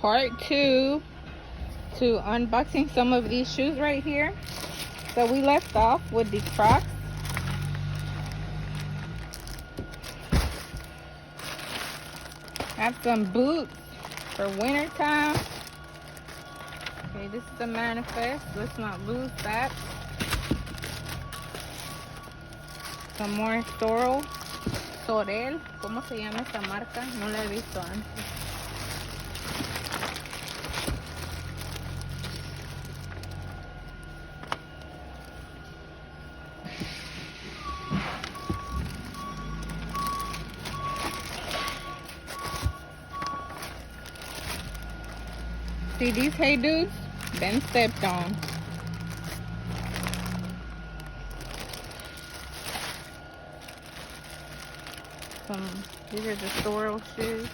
part 2 to unboxing some of these shoes right here. So we left off with the Crocs. Have some boots for winter time. Okay, this is the manifest. Let's not lose that. Some more Sorel. ¿Cómo se llama esta marca? No la he visto antes. See these hey dudes? Been stepped on. These are the Sorel shoes.